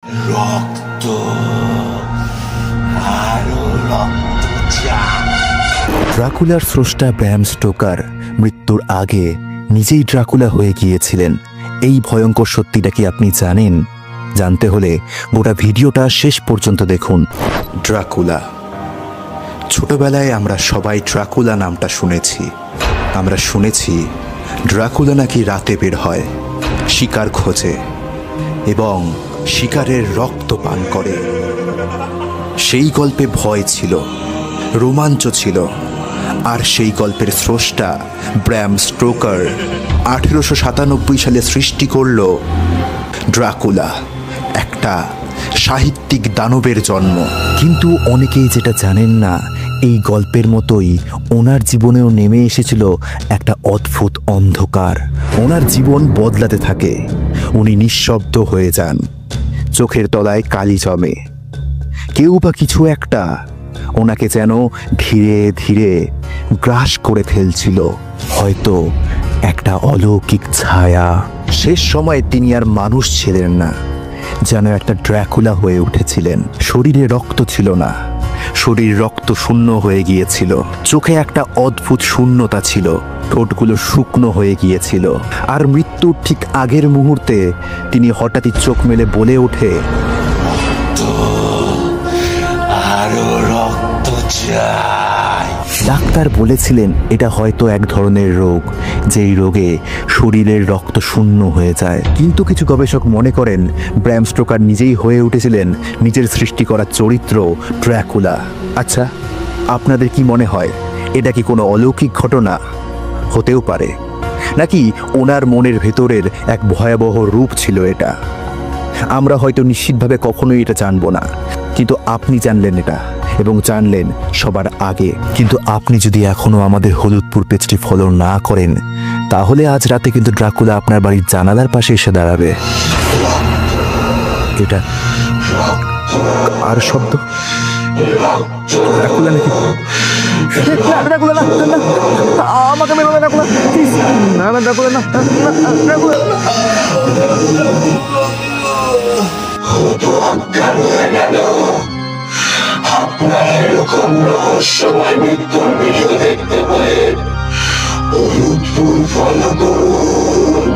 রক্ত, আরো রক্ত চাই। ড্রাকুলার স্রষ্টা ব্র্যাম স্টোকার মৃত্যুর আগে নিজেই ড্রাকুলা হয়ে গিয়েছিলেন। এই ভয়ঙ্কর সত্যিটা কি আপনি জানেন? জানতে হলে গোটা ভিডিওটা শেষ পর্যন্ত দেখুন। ড্রাকুলা। ছোটবেলায় আমরা সবাই ড্রাকুলা নামটা শুনেছি। আমরা শুনেছি ড্রাকুলা নাকি রাতে বের হয়, শিকার খোঁজে এবং শিকারের রক্ত পান করে। সেই গল্পে ভয় ছিল, রোমাঞ্চ ছিল, আর সেই গল্পের স্রষ্টা ব্র্যাম স্টোকার 1897 সালে সৃষ্টি করল ড্রাকুলা, একটা সাহিত্যিক দানবের জন্ম। কিন্তু অনেকেই যেটা জানেন না, এই গল্পের মতোই ওনার জীবনেও নেমে এসেছিল একটা অদ্ভুত অন্ধকার। ওনার জীবন বদলাতে থাকে, উনি নিঃশব্দ হয়ে যান, চোখের তলায় কালি জমে। কেউ বা কিছু একটা ওনাকে যেন ধীরে ধীরে গ্রাস করে ফেলছিল, হয়তো একটা অলৌকিক ছায়া। শেষ সময়ে তিনি আর মানুষ ছিলেন না, যেন একটা ড্রাকুলা হয়ে উঠেছিলেন। শরীরে রক্ত ছিল না, শরীর রক্ত শূন্য হয়ে গিয়েছিল। চোখে একটা অদ্ভুত শূন্যতা ছিল, ঠোঁটগুলো শুকনো হয়ে গিয়েছিল। আর মৃত্যুর ঠিক আগের মুহূর্তে তিনি হঠাৎই চোখ মেলে বলে ওঠে, আরো রক্ত চাই। ডাক্তার বলেছিলেন এটা হয়তো এক ধরনের রোগ, যেই রোগে শরীরের রক্ত শূন্য হয়ে যায়। কিন্তু কিছু গবেষক মনে করেন ব্র্যাম স্টোকার নিজেই হয়ে উঠেছিলেন নিজের সৃষ্টি করা চরিত্র ড্রাকুলা। আচ্ছা, আপনাদের কি মনে হয়, এটা কি কোনো অলৌকিক ঘটনা? হতেও পারে, নাকি ওনার মনের ভেতরের এক ভয়াবহ রূপ ছিল এটা? আমরা হয়তো নিশ্চিতভাবে কখনোই এটা জানবো না, কিন্তু আপনি জানলেন এটা, এবং জানলেন সবার আগে। কিন্তু আপনি যদি এখনো আমাদের হলুদপুর পেজটি ফলো না করেন, তাহলে আজ রাতে কিন্তু ড্রাকুলা আপনার বাড়ির জানালার পাশে এসে দাঁড়াবে। এটা আর শব্দ, ড্রাকুলা নাকি? ড্রাকুলা না, আমাকে মেরো না ড্রাকুলা, না না ড্রাকুলা না, ড্রাকুলা। আপনারা এরকম রহস্যময় মৃত্যুর ভিডিও দেখতে পেলে হলুদপুর ফলো করুন।